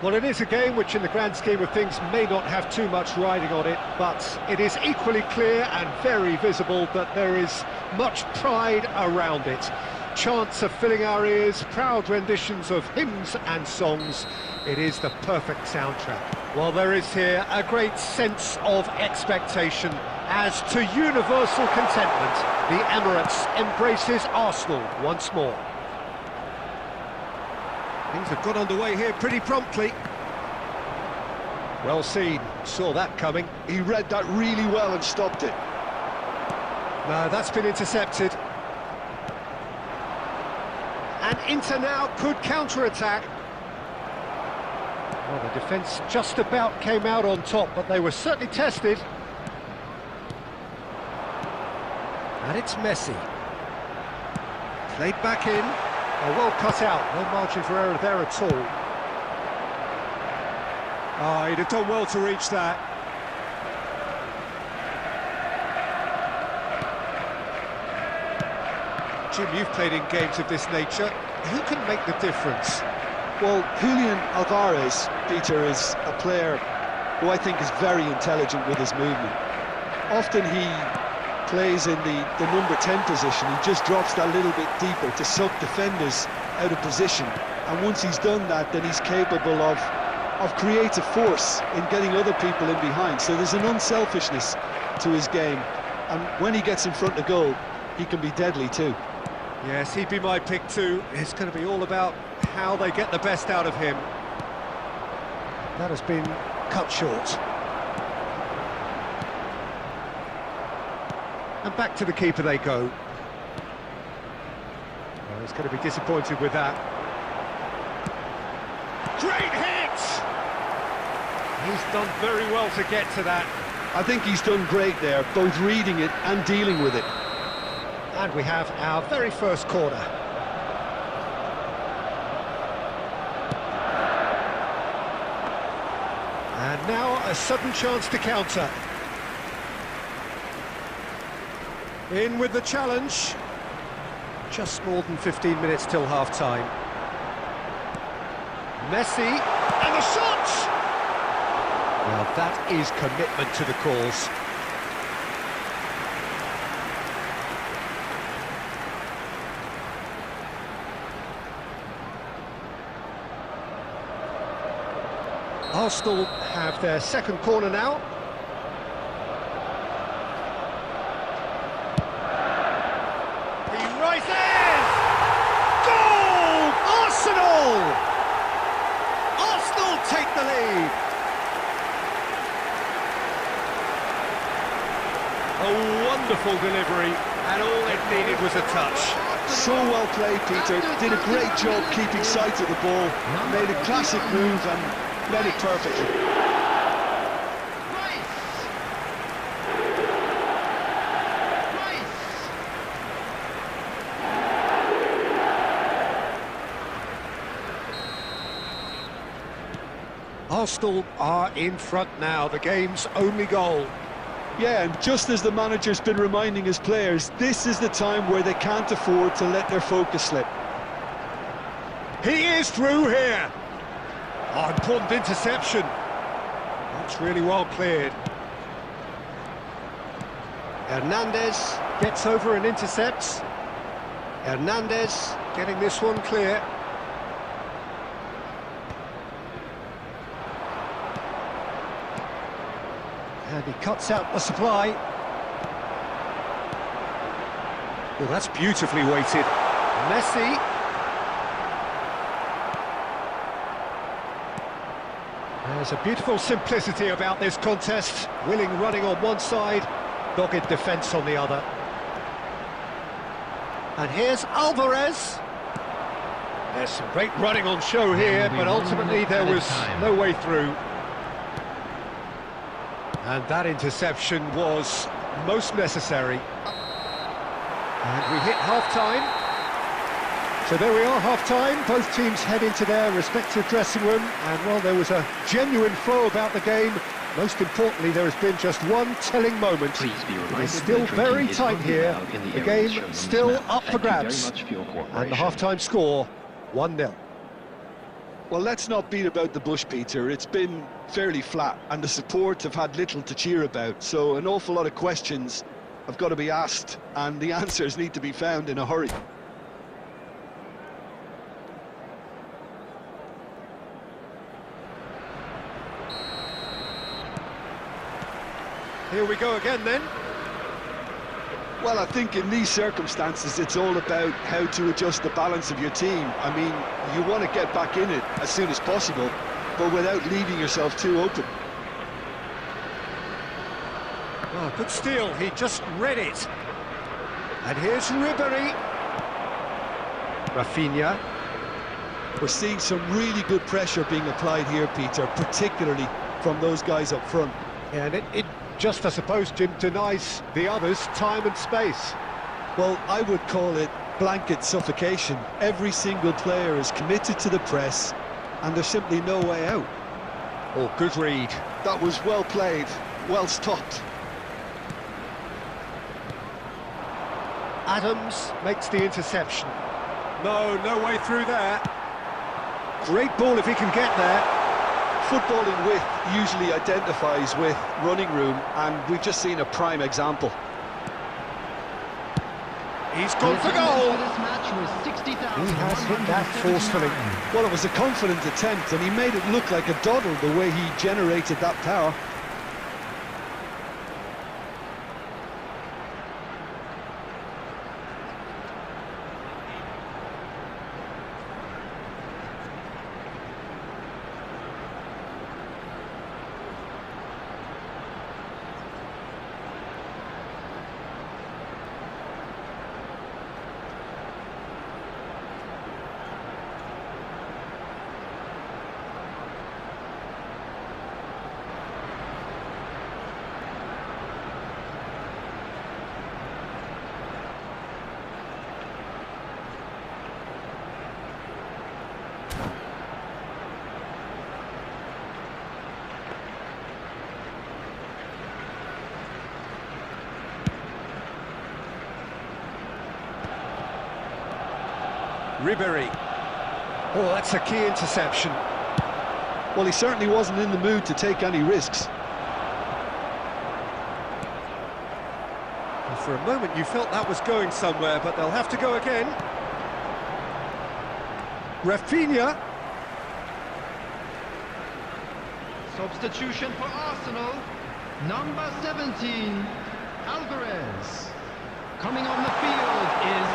Well, it is a game which in the grand scheme of things may not have too much riding on it, but it is equally clear and very visible that there is much pride around it. Chants are filling our ears, proud renditions of hymns and songs. It is the perfect soundtrack. Well, there is here a great sense of expectation as to universal contentment. The Emirates embraces Arsenal once more. Things have got underway here pretty promptly. Well seen, saw that coming. He read that really well and stopped it. No, that's been intercepted. And Inter now could counter-attack. Well, the defence just about came out on top, but they were certainly tested. And it's Messi. Played back in. Oh, well cut out, no margin for error there at all. Oh, he'd have done well to reach that. Jim, you've played in games of this nature. Who can make the difference? Well, Julian Alvarez, Peter, is a player who I think is very intelligent with his movement. Often he plays in the number 10 position. He just drops that little bit deeper to suck defenders out of position, and once he's done that, then he's capable of creative force in getting other people in behind. So there's an unselfishness to his game, and when he gets in front of goal, he can be deadly too. Yes, he'd be my pick too. It's going to be all about how they get the best out of him. That has been cut short. And back to the keeper they go. Well, he's going to be disappointed with that. Great hit! He's done very well to get to that. I think he's done great there, both reading it and dealing with it. And we have our very first corner. And now a sudden chance to counter. In with the challenge. Just more than 15 minutes till half-time. Messi, and the shot! Well, that is commitment to the cause. Arsenal have their second corner now. Take the lead. A wonderful delivery, and all it needed was a touch. So well played, Peter. Did a great job keeping sight of the ball. Made a classic move and read it perfectly. Arsenal are in front now, the game's only goal. Yeah, and just as the manager's been reminding his players, this is the time where they can't afford to let their focus slip. He is through here. Oh, important interception. That's really well cleared. Hernandez gets over and intercepts. Hernandez getting this one clear. And he cuts out the supply. Oh, that's beautifully weighted. Messi. There's a beautiful simplicity about this contest. Willing running on one side, dogged defence on the other. And here's Alvarez. There's some great running on show here, but ultimately there was no way through. And that interception was most necessary. And we hit half-time. So there we are, half-time. Both teams head into their respective dressing room. And, well, there was a genuine flow about the game. Most importantly, there has been just one telling moment. It is still very tight here. The game still up for grabs. And the half-time score, 1-0. Well, let's not beat about the bush, Peter. It's been fairly flat, and the support have had little to cheer about, so an awful lot of questions have got to be asked, and the answers need to be found in a hurry. Here we go again then. Well, I think in these circumstances, it's all about how to adjust the balance of your team. I mean, you want to get back in it as soon as possible, but without leaving yourself too open. Oh, good steal, he just read it. And here's Ribéry. Rafinha. We're seeing some really good pressure being applied here, Peter, particularly from those guys up front. Yeah, and it just, I suppose, Jim, denies the others time and space. Well, I would call it blanket suffocation. Every single player is committed to the press, and there's simply no way out. Oh, good read. That was well played, well stopped. Adams makes the interception. No way through there. Great ball if he can get there. Footballing width usually identifies with running room, and we've just seen a prime example. He's gone for goal. This match was 60,000. He has hit that forcefully. Well, it was a confident attempt, and he made it look like a doddle the way he generated that power. Ribéry. Oh, that's a key interception. Well, he certainly wasn't in the mood to take any risks. And for a moment you felt that was going somewhere, but they'll have to go again. Rafinha. Substitution for Arsenal. Number 17, Alvarez. Coming on the field is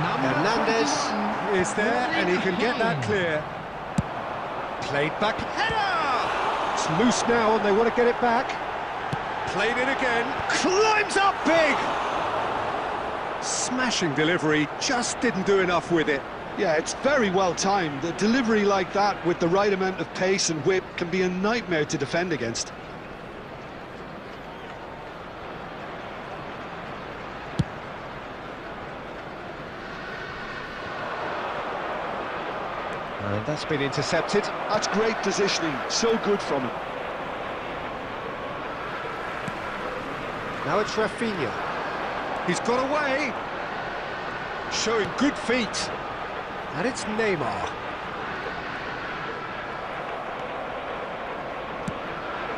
number Hernandez 21, is there, and he can get that clear. Played back, header! It's loose now, and they want to get it back. Played it again, climbs up big! Smashing delivery, just didn't do enough with it. Yeah, it's very well timed. A delivery like that with the right amount of pace and whip can be a nightmare to defend against. And that's been intercepted. That's great positioning, so good from him. Now it's Rafinha. He's got away. Showing good feet. And it's Neymar.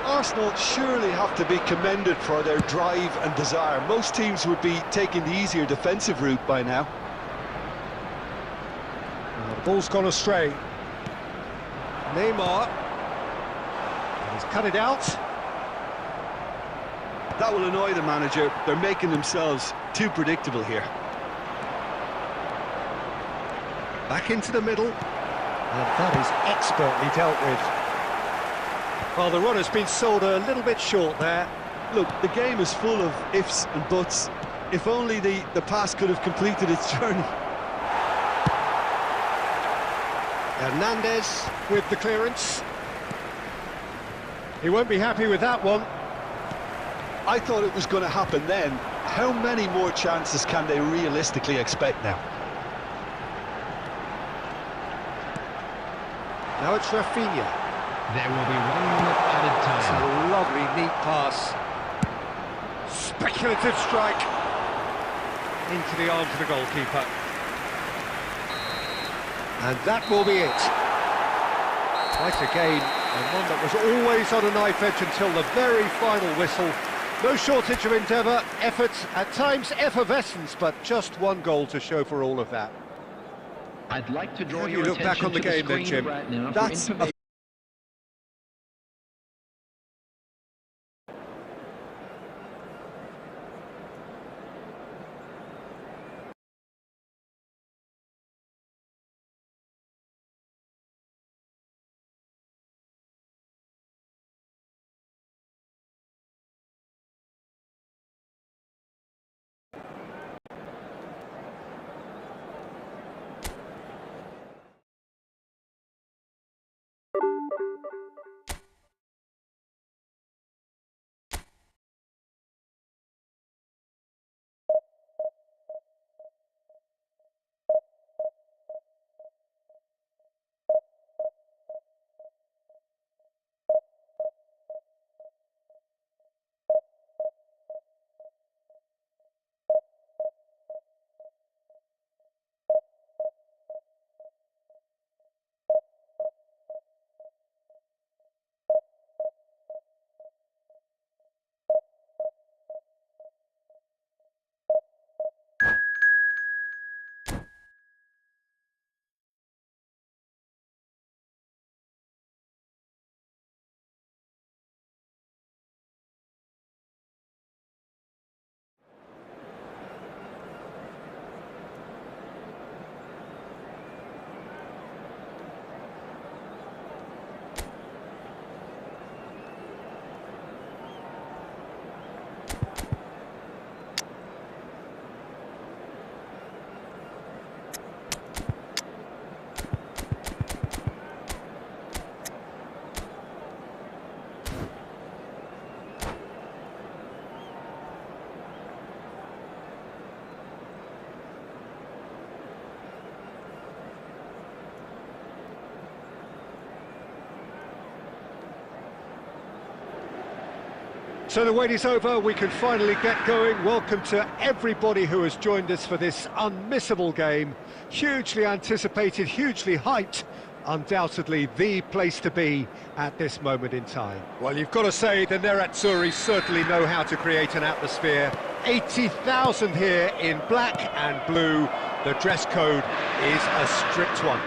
Arsenal surely have to be commended for their drive and desire. Most teams would be taking the easier defensive route by now. The ball's gone astray. Neymar. He's cut it out. That will annoy the manager. They're making themselves too predictable here. Back into the middle. And that is expertly dealt with. Well, the run has been sold a little bit short there. Look, the game is full of ifs and buts. If only the pass could have completed its journey. Hernandez with the clearance. He won't be happy with that one. I thought it was going to happen then. How many more chances can they realistically expect now? Now it's Rafinha. There will be 1 minute added It's time. a lovely, neat pass. Speculative strike. Into the arms of the goalkeeper. And that will be it. Quite a game, and one that was always on a knife edge until the very final whistle. No shortage of endeavour, effort, at times effervescence, but just one goal to show for all of that. I'd like to draw Have your you look back attention on the to game then, screen Jim? right now for That's information. So the wait is over, we can finally get going. Welcome to everybody who has joined us for this unmissable game. Hugely anticipated, hugely hyped. Undoubtedly the place to be at this moment in time. Well, you've got to say the Nerazzurri certainly know how to create an atmosphere. 80,000 here in black and blue. The dress code is a strict one.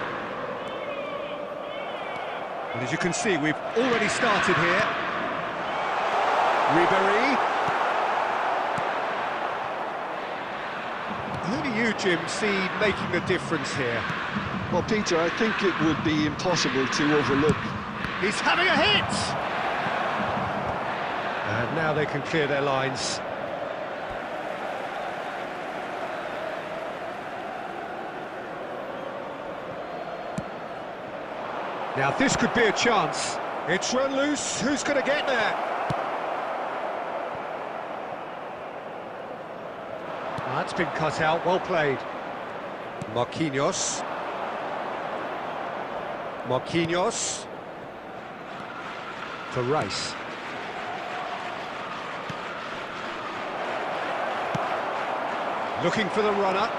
And as you can see, we've already started here. Ribéry. Who do you, Jim, see making the difference here? Well, Peter, I think it would be impossible to overlook. He's having a hit! And now they can clear their lines. Now this could be a chance. It's run loose. Who's going to get there? That's been cut out, well played. Marquinhos. To Rice. Looking for the runner.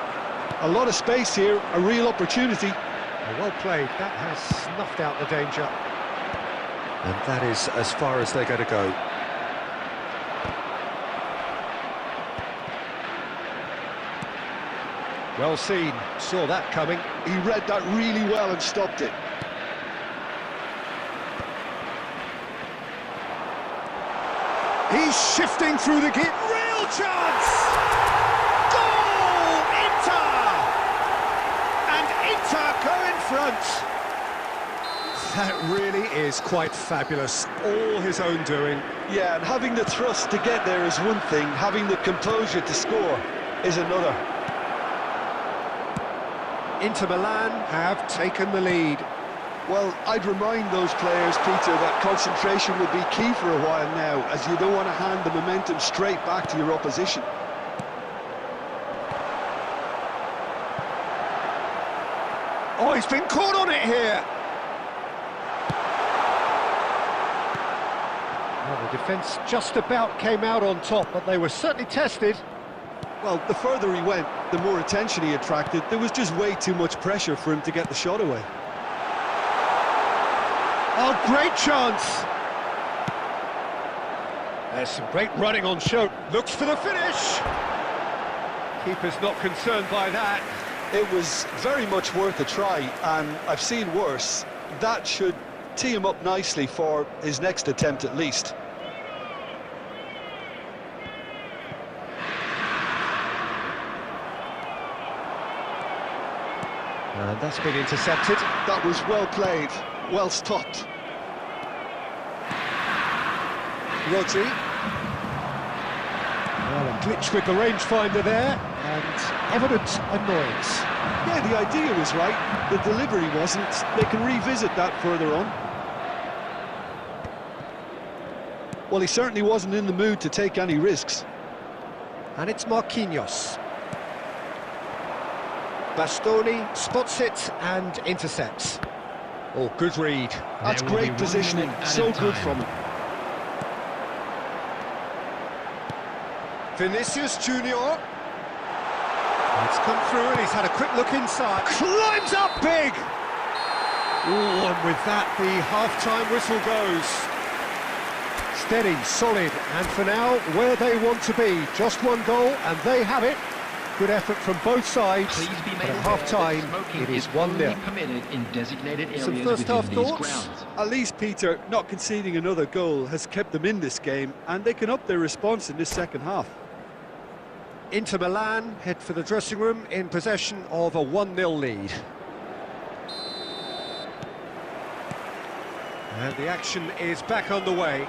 A lot of space here, a real opportunity. Well played, that has snuffed out the danger. And that is as far as they're going to go. Well seen, saw that coming. He read that really well and stopped it. He's shifting through the gap. Real chance! Goal! Inter! And Inter go in front. That really is quite fabulous. All his own doing. Yeah, and having the thrust to get there is one thing, having the composure to score is another. Inter Milan have taken the lead. Well, I'd remind those players, Peter, that concentration will be key for a while now, as you don't want to hand the momentum straight back to your opposition. Oh, he's been caught on it here. Well, the defence just about came out on top, but they were certainly tested. Well, the further he went, the more attention he attracted. There was just way too much pressure for him to get the shot away. Oh, great chance! There's some great running on show. Looks for the finish! Keeper's not concerned by that. It was very much worth a try, and I've seen worse. That should tee him up nicely for his next attempt at least. And that's been intercepted. That was well played, well stopped. Rodri. Well, a glitch with the rangefinder there, and evident annoyance. Yeah, the idea was right, the delivery wasn't. They can revisit that further on. Well, he certainly wasn't in the mood to take any risks. And it's Marquinhos. Bastoni spots it and intercepts. Oh, good read. That's great positioning, so good from him. Vinicius Junior. It's come through and he's had a quick look inside. Climbs up big! Ooh, and with that, the half-time whistle goes. Steady, solid, and for now, where they want to be. Just one goal, and they have it. Good effort from both sides, but at half-time, it is 1-0. Some first-half thoughts? At least, Peter, not conceding another goal has kept them in this game, and they can up their response in this second half. Inter Milan head for the dressing room in possession of a 1-0 lead. And the action is back underway.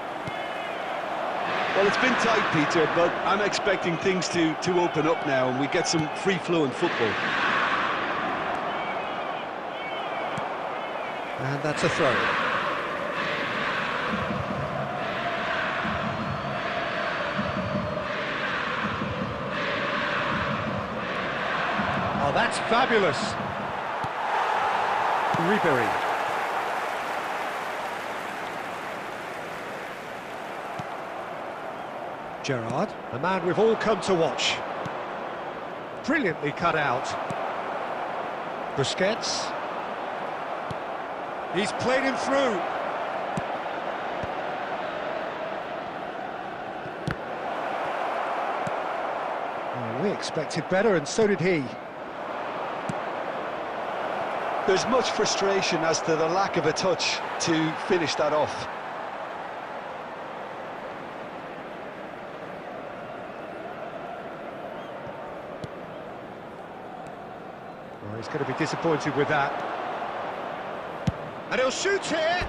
Well, it's been tight, Peter, but I'm expecting things to open up now and we get some free-flowing football. And that's a throw. Oh, that's fabulous. Ribery. Gerrard, a man we've all come to watch. Brilliantly cut out. Busquets. He's played him through. Oh, we expected better, and so did he. There's much frustration as to the lack of a touch to finish that off. Oh, he's going to be disappointed with that. And he'll shoot here!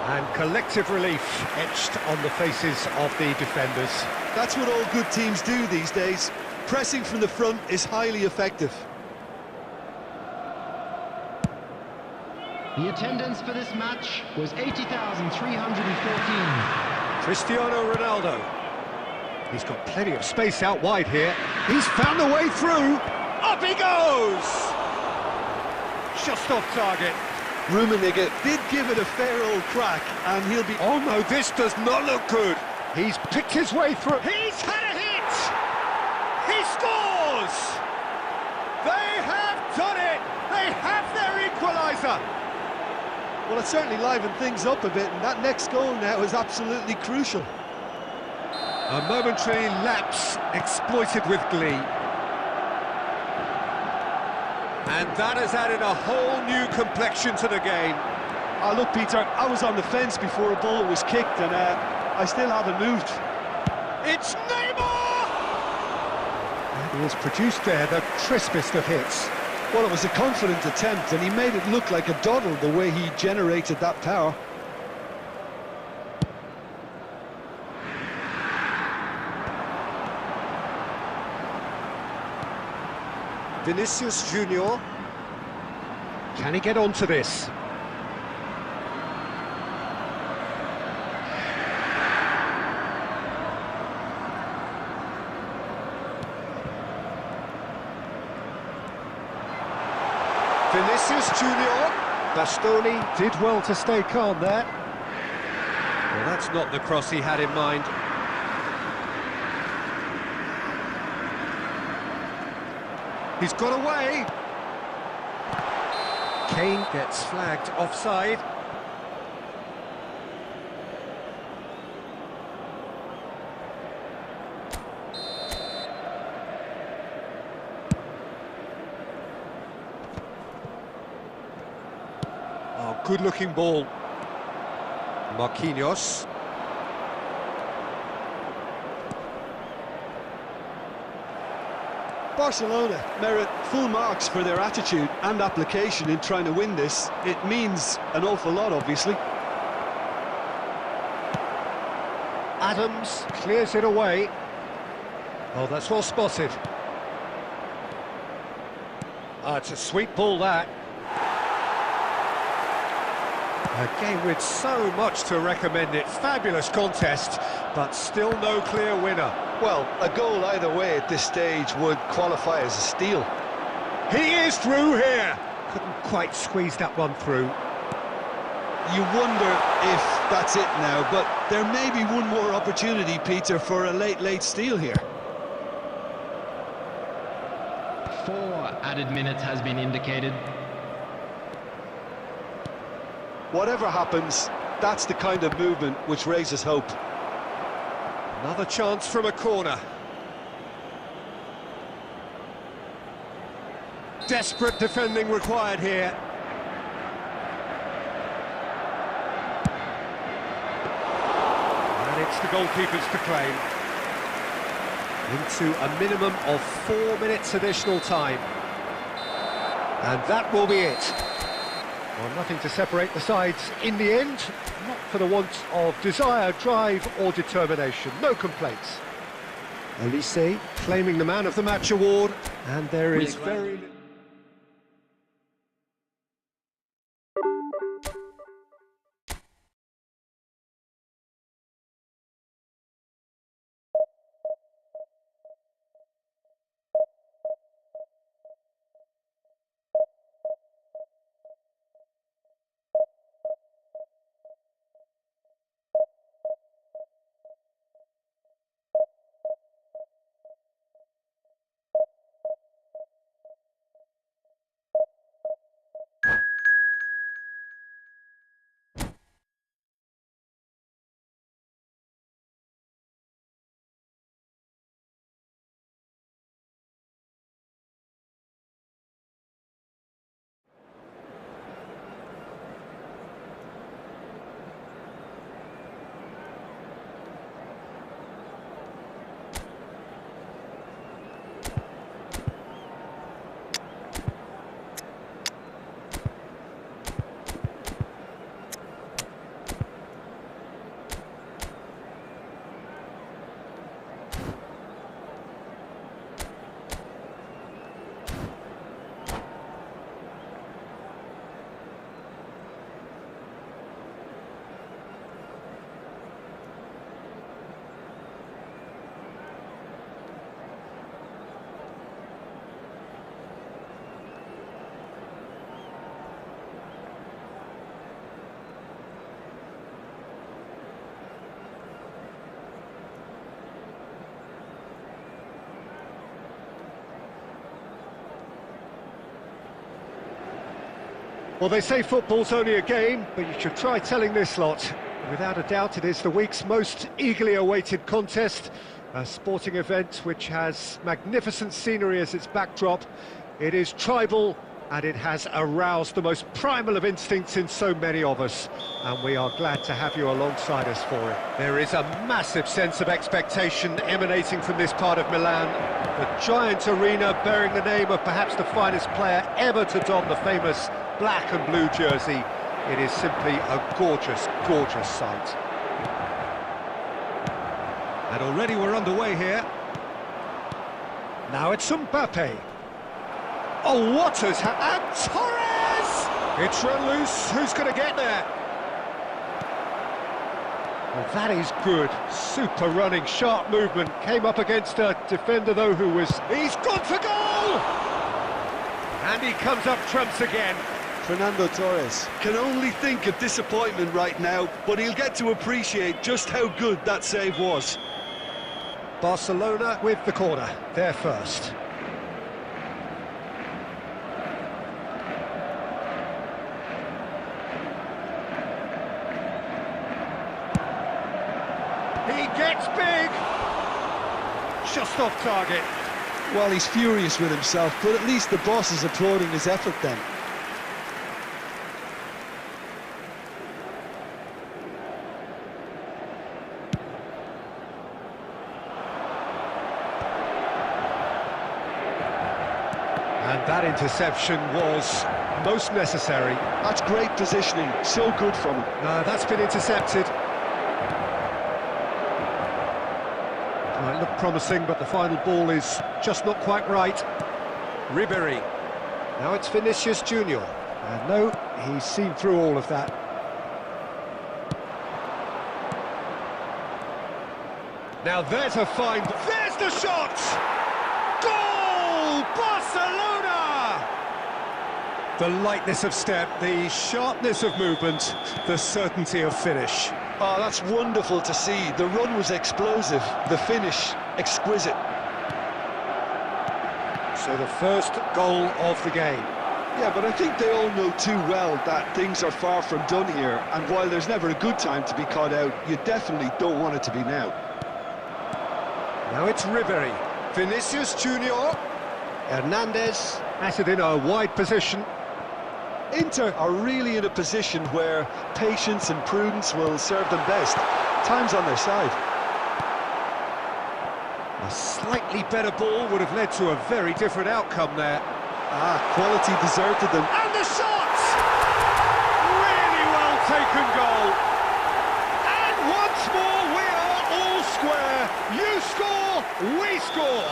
And collective relief etched on the faces of the defenders. That's what all good teams do these days. Pressing from the front is highly effective. The attendance for this match was 80,314. Cristiano Ronaldo. He's got plenty of space out wide here. He's found a way through. Up he goes! Just off target. Rummenigge did give it a fair old crack, and he'll be... Oh no, this does not look good. He's picked his way through. He's had a hit! He scores! They have done it! They have their equaliser! Well, it certainly livened things up a bit, and that next goal now is absolutely crucial. A momentary lapse exploited with glee. And that has added a whole new complexion to the game. Look, Peter, I was on the fence before a ball was kicked, and I still haven't moved. It's Neymar! And he has produced there the crispest of hits. Well, it was a confident attempt, and he made it look like a doddle the way he generated that power. Vinicius Junior. Can he get onto this? Vinicius Junior. Bastoni did well to stay calm there. Well, that's not the cross he had in mind. He's got away. Kane gets flagged offside. good-looking ball. Marquinhos. Barcelona merit full marks for their attitude and application in trying to win this. It means an awful lot, obviously. Adams clears it away. Oh, that's well spotted. It's a sweet ball, that. A game with so much to recommend it. Fabulous contest, but still no clear winner. Well, a goal either way at this stage would qualify as a steal. He is through here. Couldn't quite squeeze that one through. You wonder if that's it now, but there may be one more opportunity, Peter, for a late steal here. 4 added minutes has been indicated. Whatever happens, that's the kind of movement which raises hope. Another chance from a corner. Desperate defending required here. And it's the goalkeepers to claim. Into a minimum of 4 minutes additional time. And that will be it. Well, nothing to separate the sides in the end, not for the want of desire, drive or determination. No complaints. Elise claiming the Man of the Match award, and there is very... Well, they say football's only a game, but you should try telling this lot. Without a doubt, it is the week's most eagerly awaited contest, a sporting event which has magnificent scenery as its backdrop. It is tribal, and it has aroused the most primal of instincts in so many of us, and we are glad to have you alongside us for it. There is a massive sense of expectation emanating from this part of Milan. The giant arena bearing the name of perhaps the finest player ever to don the famous black and blue jersey. It is simply a gorgeous, gorgeous sight. And already we're underway here. Now it's Mbappe. Oh, what has happened? And Torres! It's run loose. Who's going to get there? Well, that is good. Super running, sharp movement. Came up against a defender, though, who was... He's gone for goal! And he comes up trumps again. Fernando Torres can only think of disappointment right now, but he'll get to appreciate just how good that save was. Barcelona with the corner, they're first. He gets big! Just off target. Well, he's furious with himself, but at least the boss is applauding his effort then. And that interception was most necessary. That's great positioning, so good from him. No, that's been intercepted. Might look promising, but the final ball is just not quite right. Ribéry. Now it's Vinicius Junior. And no, he's seen through all of that. Now there's a find. There's the shot! Goal! Barcelona! The lightness of step, the sharpness of movement, the certainty of finish. Oh, that's wonderful to see. The run was explosive, the finish exquisite. So the first goal of the game. Yeah, but I think they all know too well that things are far from done here, and while there's never a good time to be caught out, you definitely don't want it to be now. Now it's Ribéry. Vinicius Junior. Hernandez at it in a wide position. Inter are really in a position where patience and prudence will serve them best. Time's on their side. A slightly better ball would have led to a very different outcome there. Quality deserted them. And the shot! Really well taken goal. And once more we are all square. You score, we score.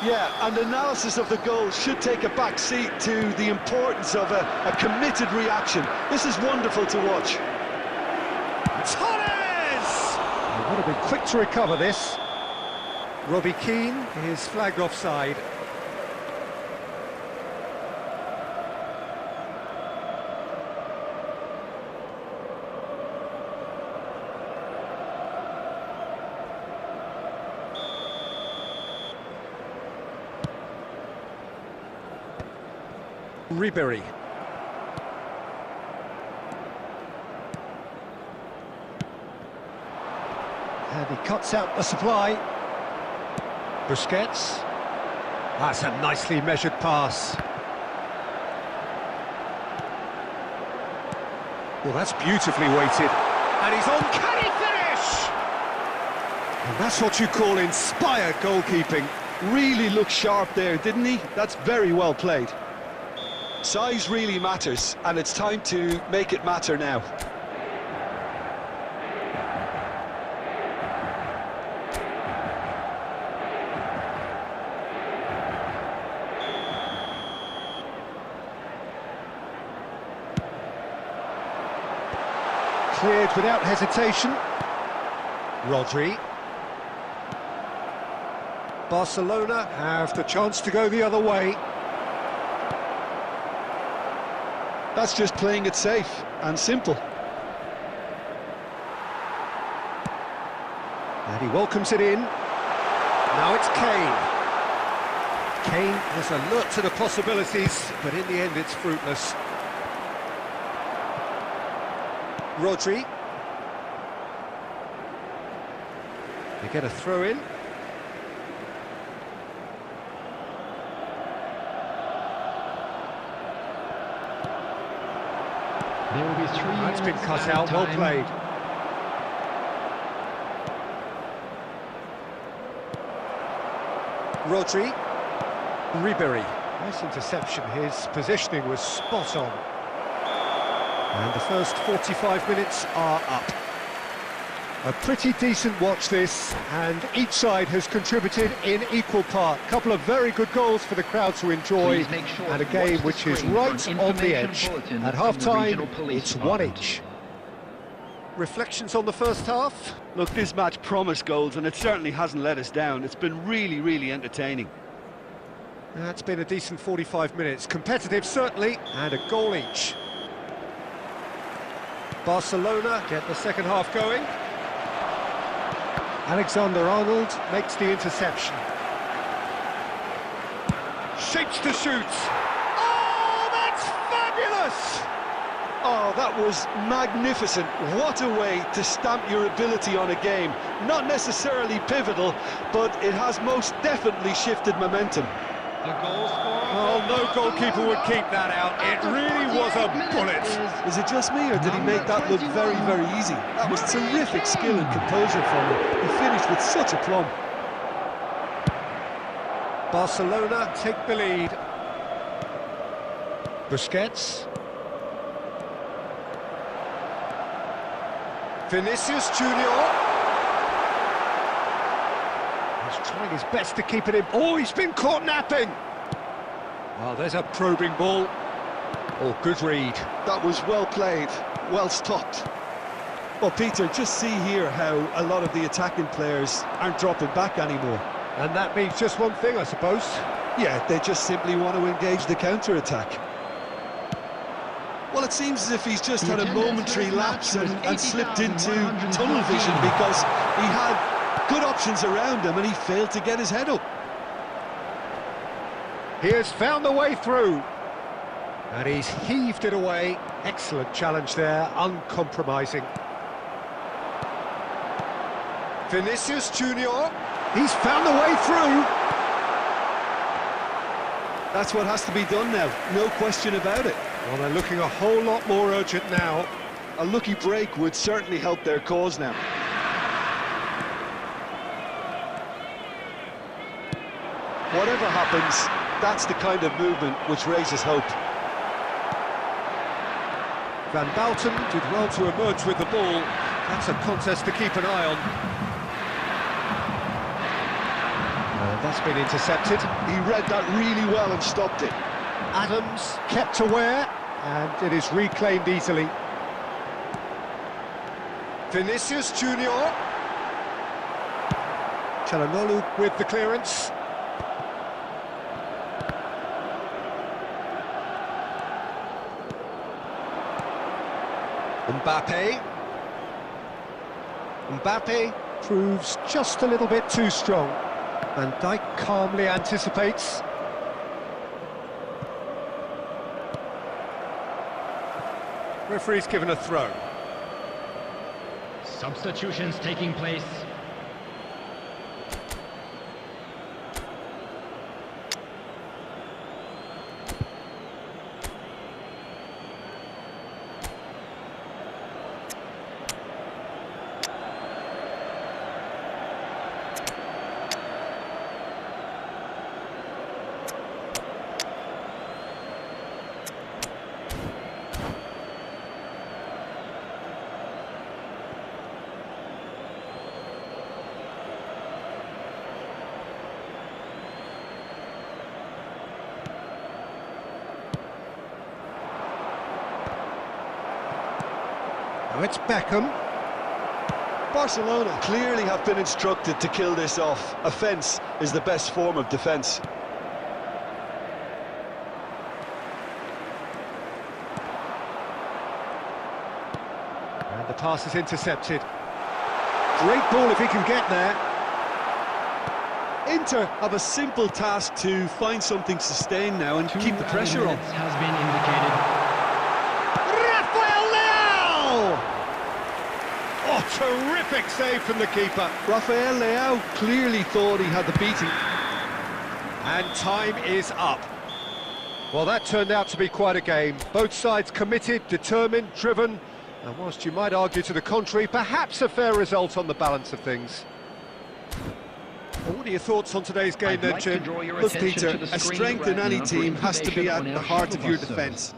Yeah, and analysis of the goal should take a back seat to the importance of a committed reaction. This is wonderful to watch. Torres! He would have been quick to recover this. Robbie Keane is flagged offside. Ribéry. And he cuts out the supply. Busquets. That's a nicely measured pass. Well, that's beautifully weighted. And he's on. Can he finish? And that's what you call inspired goalkeeping. Really looked sharp there, didn't he? That's very well played. Size really matters, and it's time to make it matter now. Cleared without hesitation. Rodri. Barcelona have the chance to go the other way. That's just playing it safe and simple. And he welcomes it in. Now it's Kane. Kane is alert to the possibilities, but in the end it's fruitless. Rodri. They get a throw in. There will be 3 That's been minutes cut added out, well time. played. Rodri. Ribéry. Nice interception, his positioning was spot on. And the first 45 minutes are up. A pretty decent watch this, and each side has contributed in equal part. A couple of very good goals for the crowd to enjoy, Please make sure and a to game watch the which is screen right for an on the information edge. bulletin At from the half-time, regional police it's department. 1-1. Reflections on the first half? Look, this match promised goals, and it certainly hasn't let us down. It's been really, really entertaining. That's been a decent 45 minutes. Competitive, certainly, and a goal each. Barcelona get the second half going. Alexander-Arnold makes the interception. Shapes to shoot. Oh, that's fabulous! Oh, that was magnificent. What a way to stamp your ability on a game. Not necessarily pivotal, but it has most definitely shifted momentum. The goal scorer. Oh, no goalkeeper would keep that out. It really was a bullet. Is it just me, or did he make that look very, very easy? That was terrific skill and composure from him. He finished with such aplomb. Barcelona take the lead. Busquets. Vinicius Junior. He's trying his best to keep it in. Oh, he's been caught napping. Well, there's a probing ball. Oh, good read. That was well played, well stopped. Well, Peter, just see here how a lot of the attacking players aren't dropping back anymore. And that means just one thing, I suppose. Yeah, they just simply want to engage the counter-attack. Well, it seems as if he's just had a momentary lapse and slipped into tunnel vision because he had good options around him and he failed to get his head up. He has found the way through. And he's heaved it away. Excellent challenge there, uncompromising. Vinicius Junior. He's found the way through. That's what has to be done now, no question about it. Well, they're looking a whole lot more urgent now. A lucky break would certainly help their cause now. Whatever happens, that's the kind of movement which raises hope. Van Bouten did well to emerge with the ball. That's a contest to keep an eye on. That's been intercepted. He read that really well and stopped it. Adams kept aware, and it is reclaimed easily. Vinicius Junior. Çalhanoğlu with the clearance. Mbappe proves just a little bit too strong. Van Dijk calmly anticipates. Referee's given a throw. Substitutions taking place. Now it's Beckham. Barcelona clearly have been instructed to kill this off. Offence is the best form of defence. And the pass is intercepted. Great ball if he can get there. Inter have a simple task to find something sustained now and keep the pressure on. Has been indicated. Rafael Leao! Oh, terrific save from the keeper. Rafael Leao clearly thought he had the beating. And time is up. Well, that turned out to be quite a game. Both sides committed, determined, driven, and whilst you might argue to the contrary, perhaps a fair result on the balance of things. Well, what are your thoughts on today's game then, Jim? Look, Peter, a strength in any team has to be at the heart of your defence.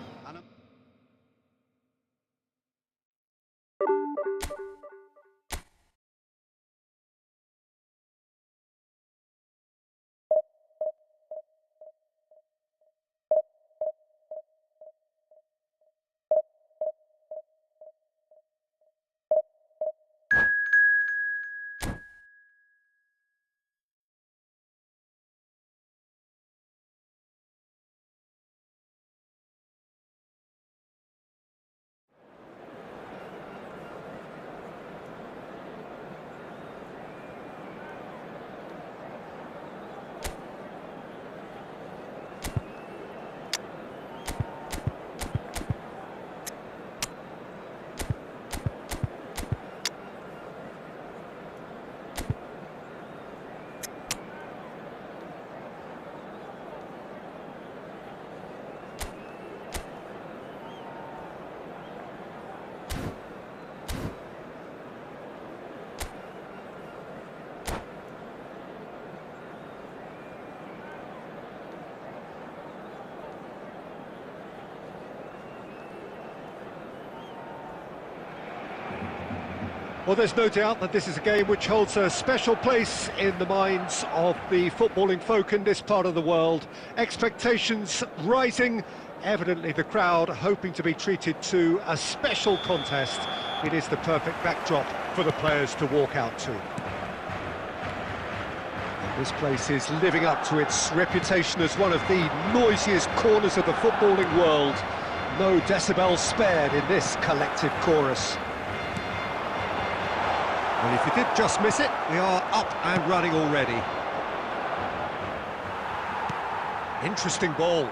Well, there's no doubt that this is a game which holds a special place in the minds of the footballing folk in this part of the world. Expectations rising, evidently the crowd hoping to be treated to a special contest. It is the perfect backdrop for the players to walk out to. And this place is living up to its reputation as one of the noisiest corners of the footballing world. No decibels spared in this collective chorus. Well, if you did just miss it, we are up and running already. Interesting ball.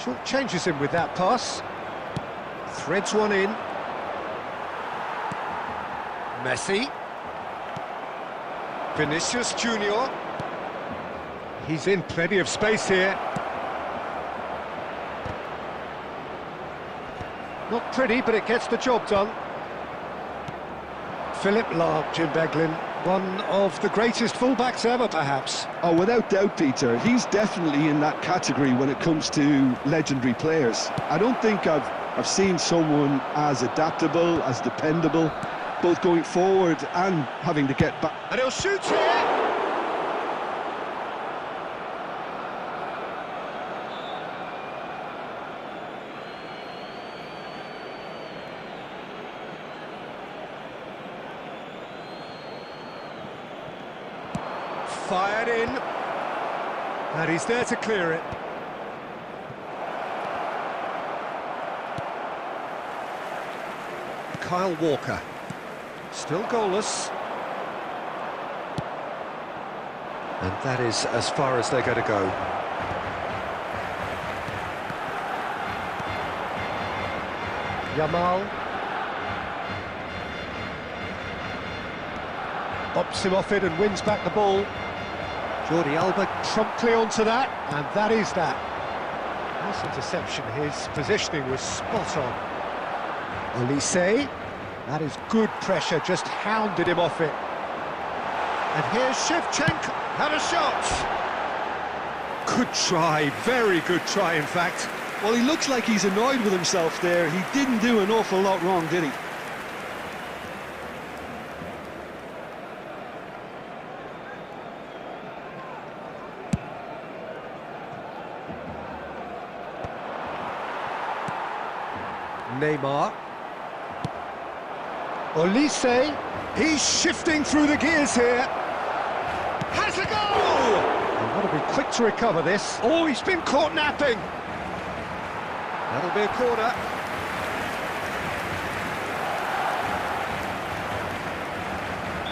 Short changes him with that pass. Threads one in. Messi. Vinicius Junior. He's in plenty of space here. Not pretty, but it gets the job done. Philip Lahm, Jim Beglin, one of the greatest fullbacks ever, perhaps. Oh, without doubt, Peter. He's definitely in that category when it comes to legendary players. I don't think I've seen someone as adaptable, as dependable, both going forward and having to get back. And he'll shoot here! Fired in, and he's there to clear it. Kyle Walker, still goalless. And that is as far as they're going to go. Yamal. Bops him off it and wins back the ball. Jordi Alba promptly onto that, and that is that. Nice interception, his positioning was spot on. Olise, that is good pressure, just hounded him off it. And here's Shevchenko, had a shot. Good try, very good try in fact. Well, he looks like he's annoyed with himself there. He didn't do an awful lot wrong, did he? Neymar. Olise, he's shifting through the gears here. Has a goal! He's got to be quick to recover this. Oh, he's been caught napping. That'll be a corner.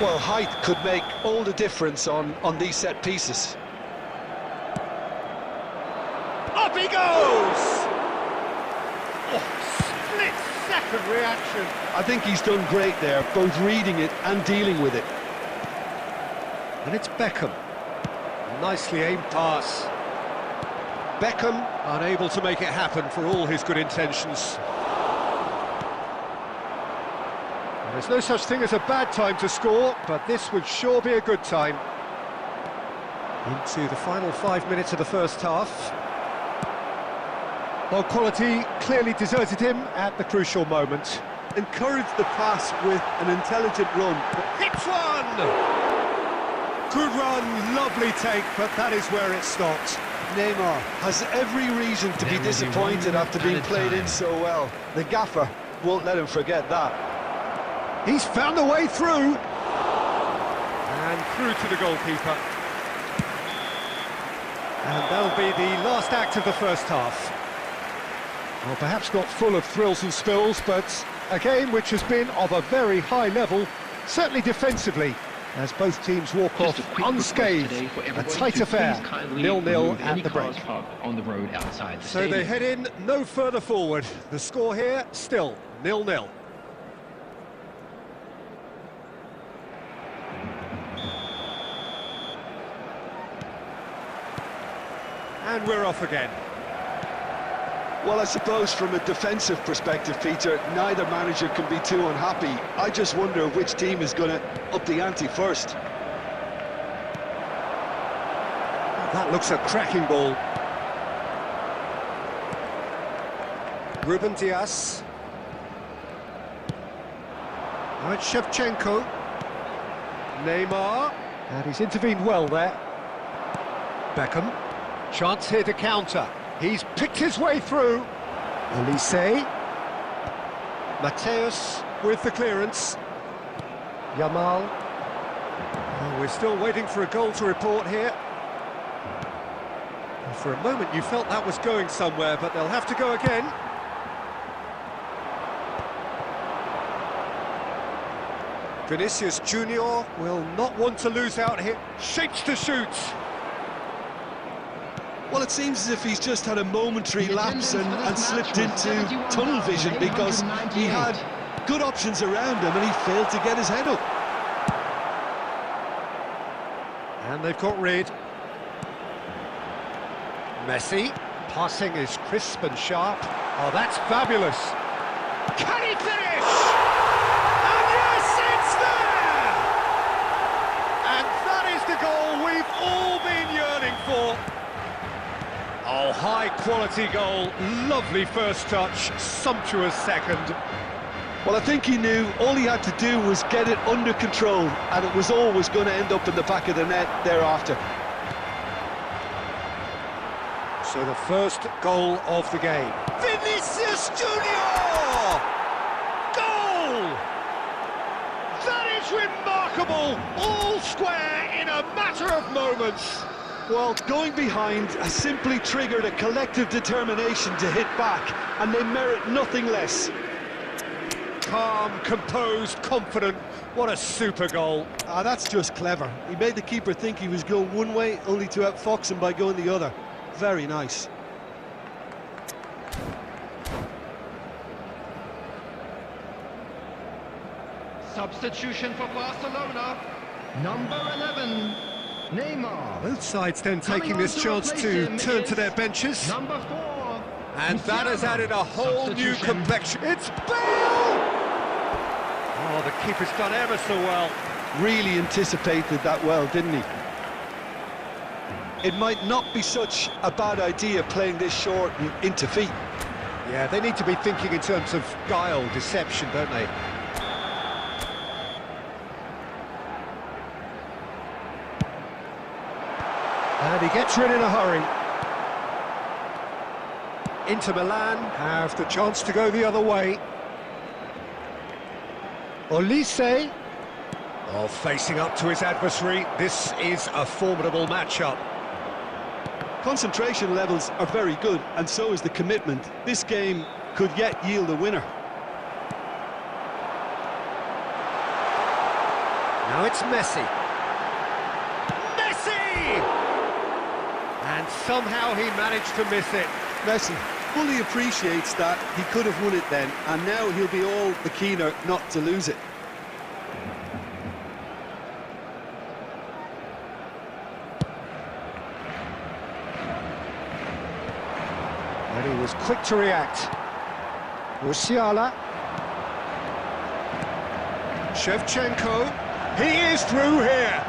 Well, height could make all the difference on these set pieces. Up he goes! Split-second reaction. I think he's done great there, both reading it and dealing with it. And it's Beckham. Nicely aimed pass. Beckham unable to make it happen for all his good intentions. And there's no such thing as a bad time to score, but this would sure be a good time. Into the final 5 minutes of the first half. Well, quality clearly deserted him at the crucial moment. Encouraged the pass with an intelligent run. Hits one! Good run, lovely take, but that is where it stopped. Neymar has every reason to be disappointed after being played in so well. The gaffer won't let him forget that. He's found a way through. And through to the goalkeeper. And that'll be the last act of the first half. Well, perhaps not full of thrills and spills, but a game which has been of a very high level, certainly defensively, as both teams walk off unscathed. A tight affair, 0-0 at the break. On the road outside the so stadium. they head in no further forward. The score here, still 0-0. And we're off again. Well, I suppose from a defensive perspective, Peter, neither manager can be too unhappy. I just wonder which team is going to up the ante first. That looks a cracking ball. Ruben Dias. Now it's Shevchenko. Neymar. And he's intervened well there. Beckham. Chance here to counter. He's picked his way through. Elise. Mateus with the clearance. Yamal. Oh, we're still waiting for a goal to report here. For a moment you felt that was going somewhere, but they'll have to go again. Vinicius Junior will not want to lose out here. Shapes to shoot. Well, it seems as if he's just had a momentary lapse and slipped into tunnel vision, because he had good options around him and he failed to get his head up. And they've got rid. Messi. Passing is crisp and sharp. Oh, that's fabulous. Can he finish? And yes, it's there! And that is the goal we've all been yearning for. Oh, high-quality goal. Lovely first touch. Sumptuous second. Well, I think he knew all he had to do was get it under control, and it was always going to end up in the back of the net thereafter. So the first goal of the game. Vinicius Junior! Goal! That is remarkable! All square in a matter of moments. Well, going behind has simply triggered a collective determination to hit back, and they merit nothing less. Calm, composed, confident. What a super goal. Ah, that's just clever. He made the keeper think he was going one way, only to outfox him by going the other. Very nice. Substitution for Barcelona. Number 11, Neymar. Both sides then taking this chance to turn to their benches. Number 4. And that has added a whole new complexion. It's Bale! Oh, the keeper's done ever so well. Really anticipated that well, didn't he? It might not be such a bad idea playing this short and into feet. Yeah, they need to be thinking in terms of guile, deception, don't they? And he gets rid in a hurry. Inter Milan have the chance to go the other way. Olise. Oh, facing up to his adversary. This is a formidable matchup. Concentration levels are very good, and so is the commitment. This game could yet yield a winner. Now it's Messi. Messi! And somehow he managed to miss it. Messi fully appreciates that he could have won it then, and now he'll be all the keener not to lose it. And he was quick to react. Musiala. Shevchenko. He is through here.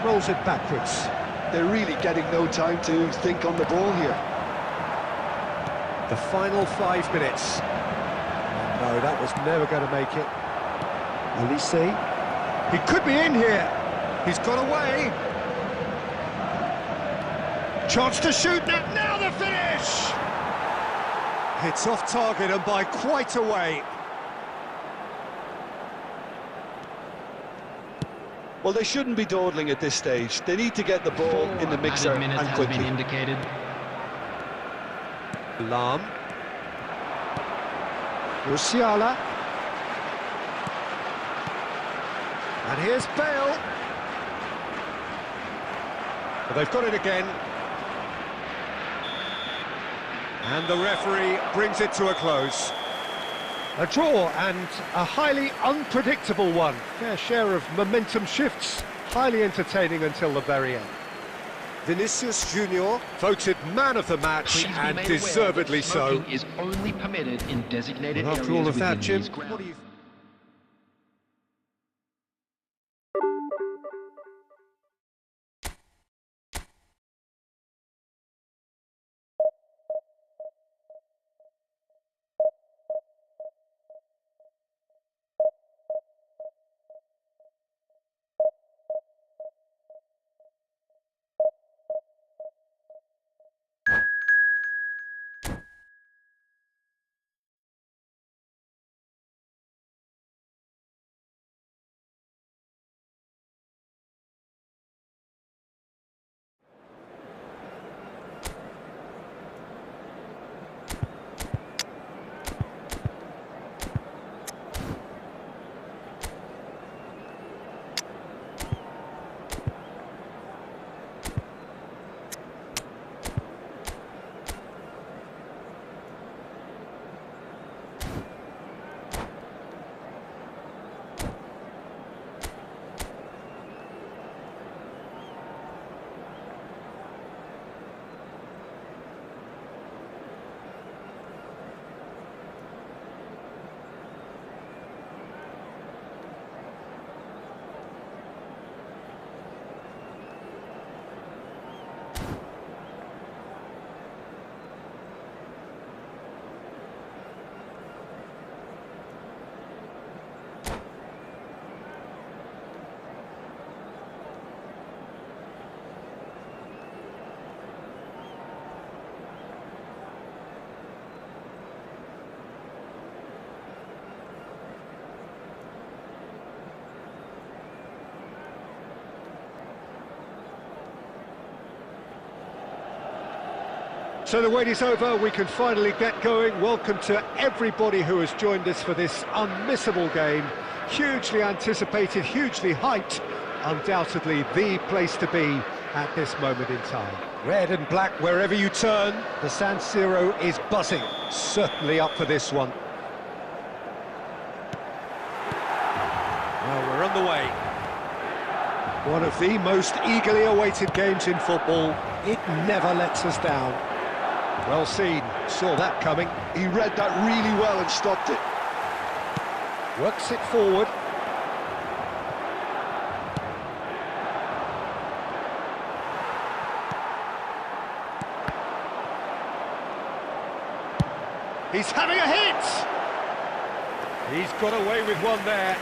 Rolls it backwards. They're really getting no time to think on the ball here. The final 5 minutes. No, that was never going to make it. Elise. He could be in here. He's got away. Chance to shoot now. Now the finish! It's off target and by quite a way. Well, they shouldn't be dawdling at this stage. They need to get the ball in the mixer and quickly. Been indicated. Lam. Musiala. And here's Bale. But they've got it again. And the referee brings it to a close. A draw, and a highly unpredictable one. Fair share of momentum shifts, highly entertaining until the very end. Vinicius Junior voted man of the match, and deservedly so. Smoking is only permitted in designated areas. After all of that, Jim, within these what do you So the wait is over, we can finally get going. Welcome to everybody who has joined us for this unmissable game. Hugely anticipated, hugely hyped, undoubtedly the place to be at this moment in time. Red and black wherever you turn, the San Siro is buzzing. Certainly up for this one. Well, we're on the way. One of the most eagerly awaited games in football. It never lets us down. Well seen, saw that coming. He read that really well and stopped it. Works it forward. He's having a hit! He's got away with one there.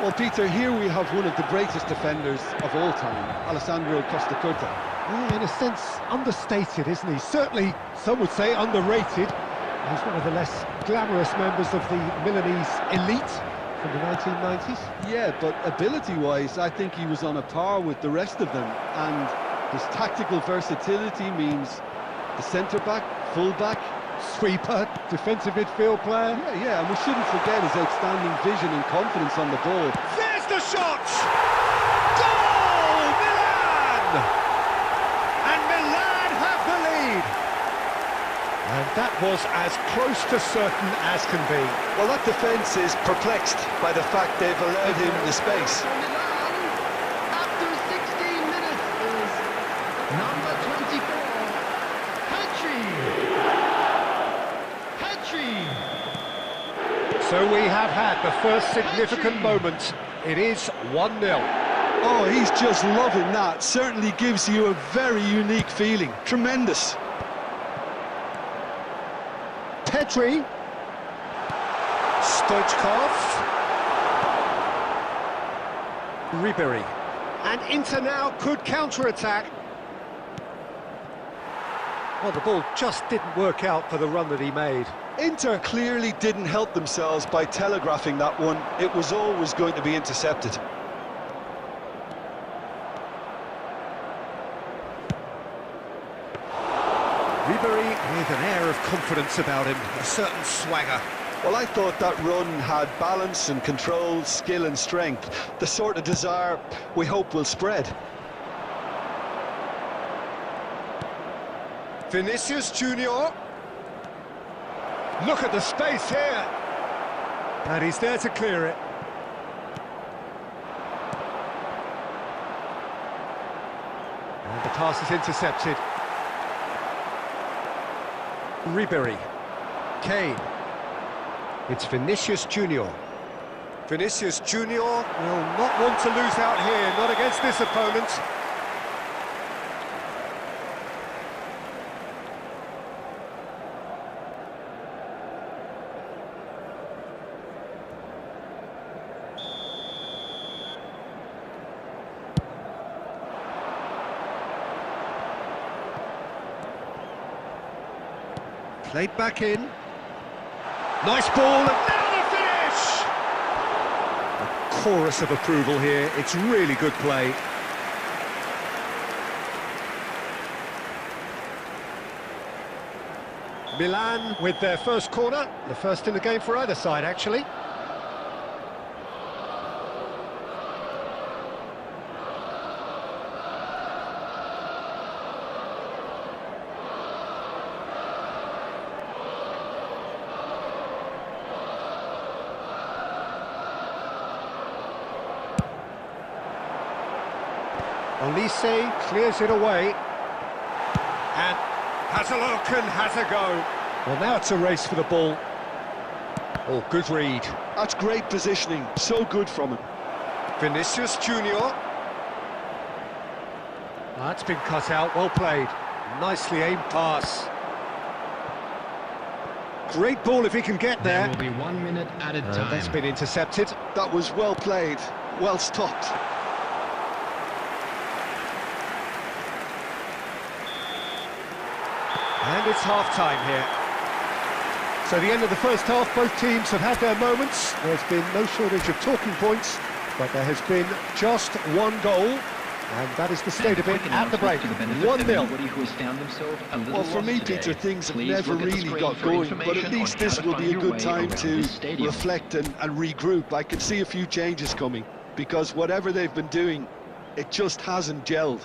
Well, Peter, here we have one of the greatest defenders of all time, Alessandro Costa Curta. Yeah, in a sense, understated, isn't he? Certainly, some would say underrated. He's one of the less glamorous members of the Milanese elite from the 1990s. Yeah, but ability-wise, I think he was on a par with the rest of them. And his tactical versatility means the centre-back, full-back, Sweeper, defensive midfield player. Yeah, and we shouldn't forget his outstanding vision and confidence on the ball. There's the shot! Goal! Milan! And Milan have the lead. And that was as close to certain as can be. Well, that defence is perplexed by the fact they've allowed him the space. After 16 minutes is number 24, Petri. So we have had the first significant moment. It is 1-0. Oh, he's just loving that. Certainly gives you a very unique feeling. Tremendous. Petri. Stoichkov. Ribery. And Inter now could counter-attack. Well, the ball just didn't work out for the run that he made. Inter clearly didn't help themselves by telegraphing that one. It was always going to be intercepted. Ribery with an air of confidence about him, a certain swagger. Well, I thought that run had balance and control, skill and strength. The sort of desire we hope will spread. Vinicius Junior. Look at the space here. And he's there to clear it. And the pass is intercepted. Ribery. Kane. It's Vinicius Junior. Vinicius Junior will not want to lose out here, not against this opponent. Played back in. Nice ball, and now the finish! A chorus of approval here. It's really good play. Milan with their first corner. The first in the game for either side, actually. Olise clears it away, and has a look and has a go. Well, now it's a race for the ball. Oh, good read. That's great positioning, so good from him. Vinicius Junior. That's been cut out, well played. Nicely aimed pass. Great ball if he can get there. There will be 1 minute added time. That's been intercepted. That was well played, well stopped. And it's half-time here. So the end of the first half, both teams have had their moments. There's been no shortage of talking points, but there has been just one goal, and that is the state of it at the break. 1-0. Well, for me, Peter, things have never really got going, but at least this will be a good time to reflect and regroup. I can see a few changes coming, because whatever they've been doing, it just hasn't gelled.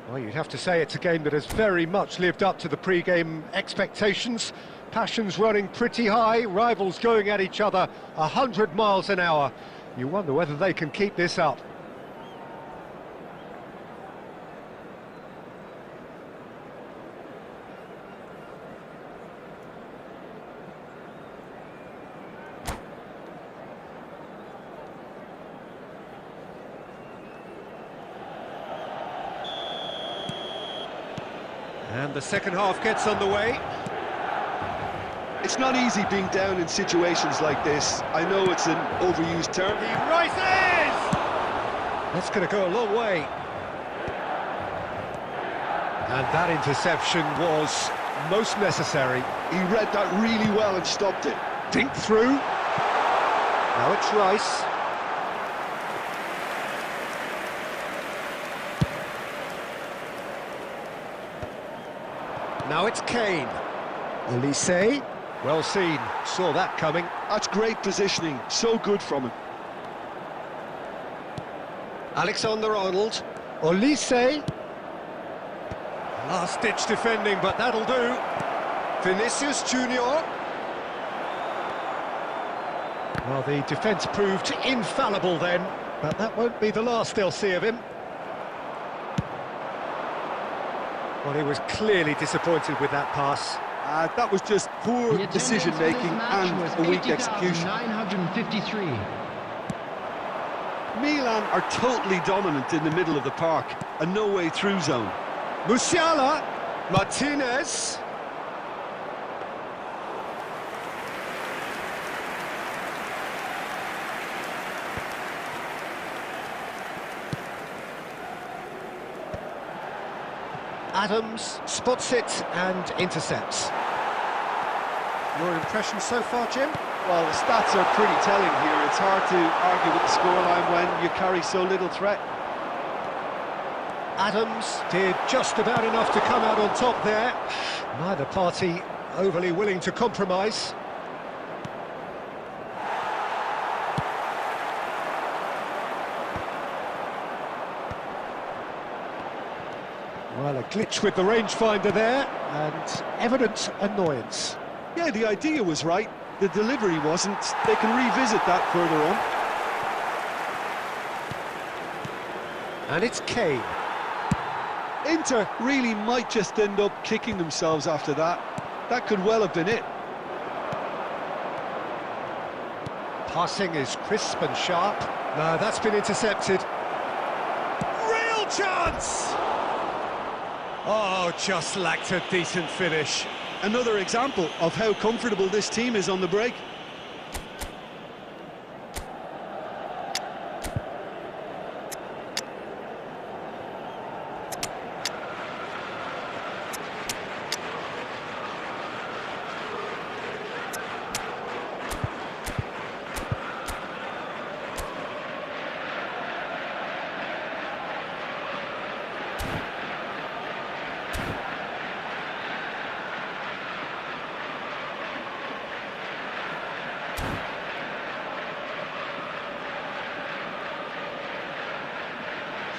Well, you'd have to say it's a game that has very much lived up to the pre-game expectations. Passions running pretty high, rivals going at each other 100 miles an hour. You wonder whether they can keep this up. And the second half gets underway. It's not easy being down in situations like this. I know it's an overused term. He rises! That's going to go a long way. And that interception was most necessary. He read that really well and stopped it. Dink through. Now it's Rice. Now it's Kane. Elise. Well seen. Saw that coming. That's great positioning. So good from him. Alexander-Arnold. Olise. Last-ditch defending, but that'll do. Vinicius Junior. Well, the defence proved infallible then, but that won't be the last they'll see of him. Well, he was clearly disappointed with that pass. That was just poor decision-making and a weak execution. 953. Milan are totally dominant in the middle of the park, a no-way through zone. Musiala, Martinez. Adams spots it and intercepts. Your impression so far, Jim? Well, the stats are pretty telling here. It's hard to argue with the scoreline when you carry so little threat. Adams did just about enough to come out on top there. Neither party overly willing to compromise. Well, a glitch with the rangefinder there, and evident annoyance. Yeah, the idea was right, the delivery wasn't. They can revisit that further on. And it's Kane. Inter really might just end up kicking themselves after that. That could well have been it. Passing is crisp and sharp. No, that's been intercepted. Real chance! Oh, just lacked a decent finish. Another example of how comfortable this team is on the break.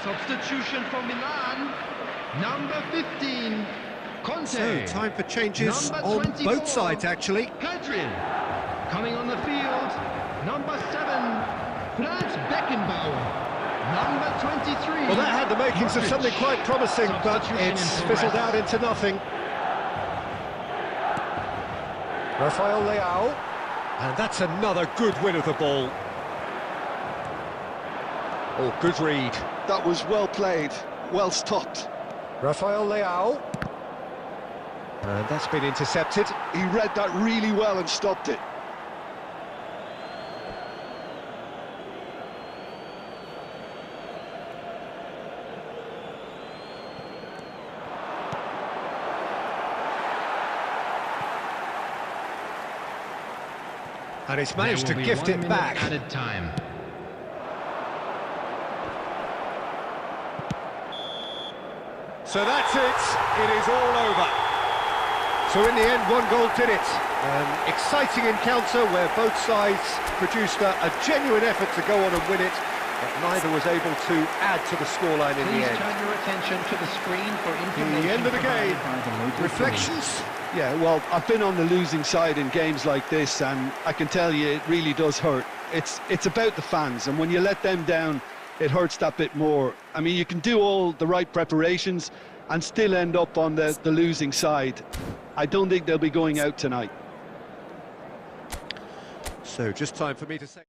Substitution for Milan, number 15, Conte. So, time for changes Number on 24, both sides, actually. Pedri. Coming on the field, number 7, Franz Beckenbauer. Number 23. Well, that had the makings of something quite promising, but it's fizzled out into nothing. Rafael Leao. And that's another good win of the ball. Oh, good read. That was well played, well stopped. Rafael Leao. And that's been intercepted. He read that really well and stopped it. And he's managed to gift it back. Added time. So that's it. It is all over. So in the end, one goal did it. An exciting encounter where both sides produced a genuine effort to go on and win it, but neither was able to add to the scoreline in the end. Please turn your attention to the screen for information. The end of the game. By the local Reflections? Yeah, well, I've been on the losing side in games like this, and I can tell you it really does hurt. It's about the fans, and when you let them down, it hurts that bit more. I mean, you can do all the right preparations and still end up on the losing side. I don't think they'll be going out tonight. So just time for me to say...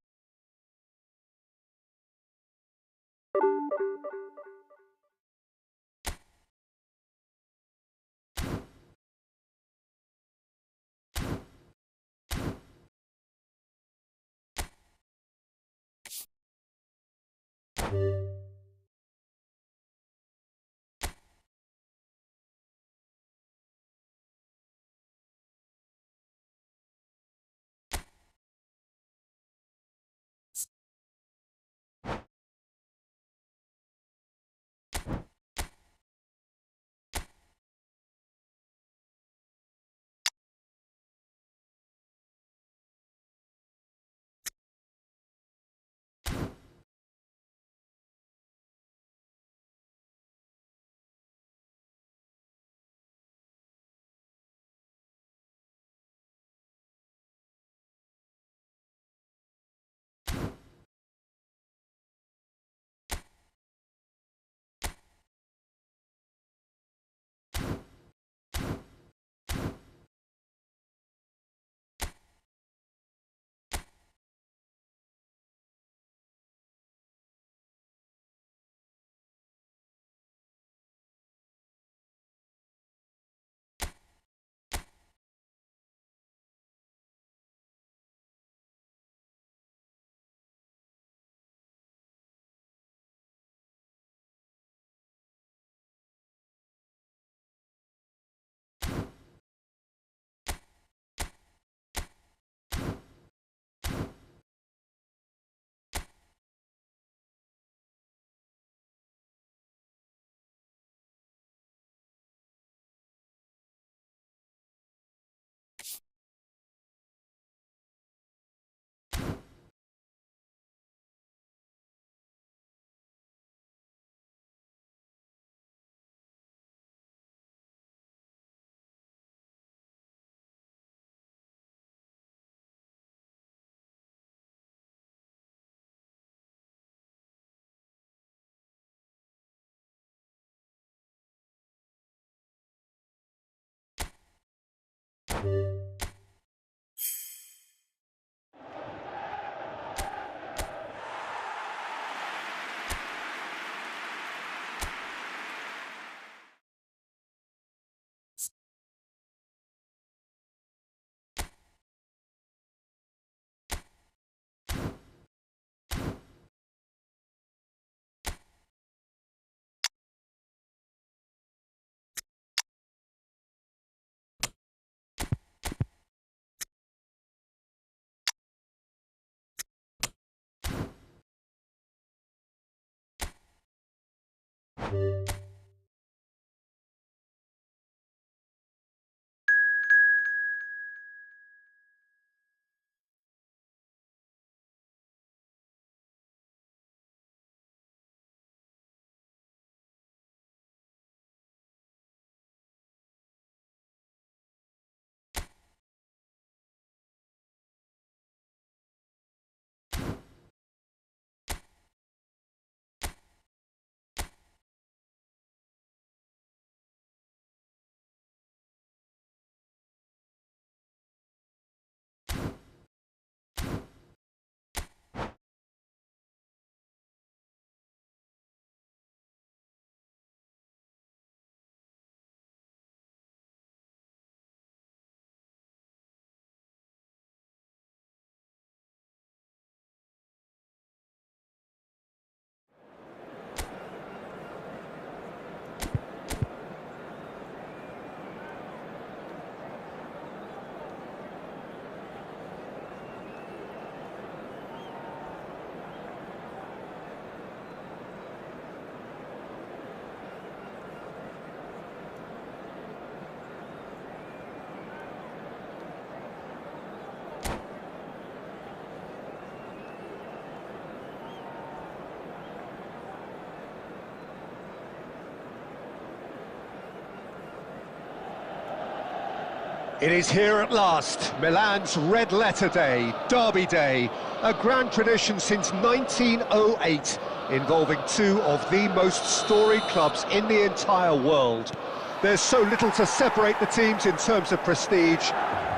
It is here at last, Milan's red letter day, Derby Day, a grand tradition since 1908, involving two of the most storied clubs in the entire world. There's so little to separate the teams in terms of prestige,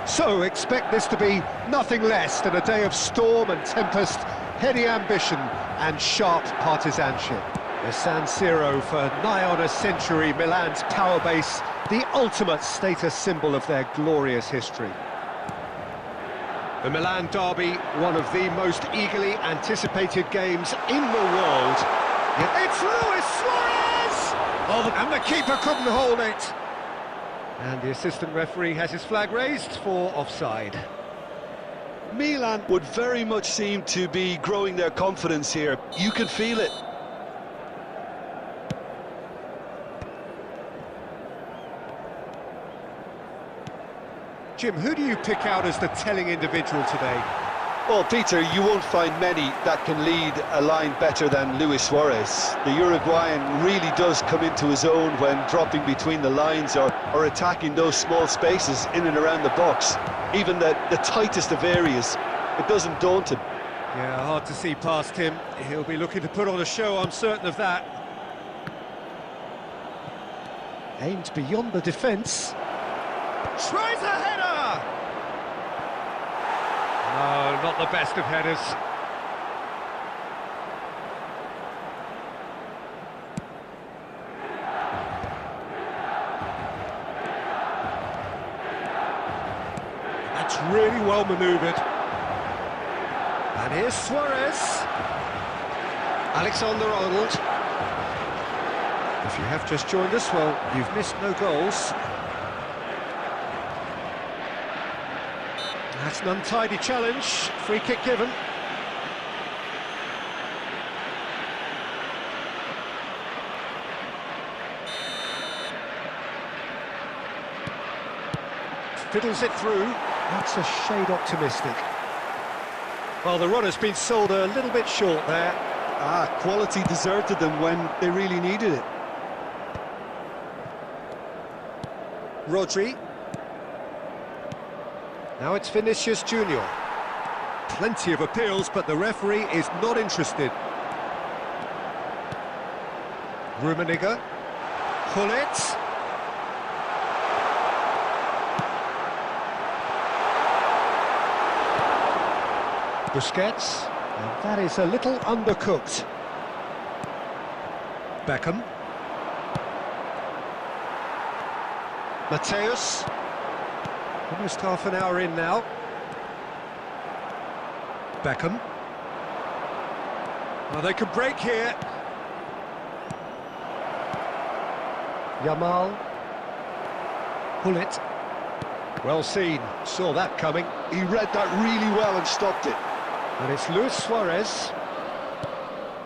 so expect this to be nothing less than a day of storm and tempest, heady ambition and sharp partisanship. The San Siro for nigh on a century, Milan's power base, the ultimate status symbol of their glorious history. The Milan derby, one of the most eagerly anticipated games in the world. It's Luis Suarez! Oh, and the keeper couldn't hold it. And the assistant referee has his flag raised for offside. Milan would very much seem to be growing their confidence here. You can feel it. Jim, who do you pick out as the telling individual today? Well, Peter, you won't find many that can lead a line better than Luis Suarez. The Uruguayan really does come into his own when dropping between the lines or attacking those small spaces in and around the box. Even the tightest of areas, it doesn't daunt him. Yeah, hard to see past him. He'll be looking to put on a show, I'm certain of that. Aimed beyond the defence. Tries a header! No, not the best of headers. That's really well manoeuvred. And here's Suarez. Alexander-Arnold. If you have just joined us, well, you've missed no goals. That's an untidy challenge, free kick given. Fiddles it through, that's a shade optimistic. Well, the run has been sold a little bit short there. Quality deserted them when they really needed it. Rodri. Now it's Vinicius Junior. Plenty of appeals, but the referee is not interested. Rummenigge. Hullet. Busquets. And that is a little undercooked. Beckham. Mateus. Almost half an hour in now. Beckham. Well, they could break here. Yamal. Hullet. Well seen, saw that coming. He read that really well and stopped it. And it's Luis Suarez.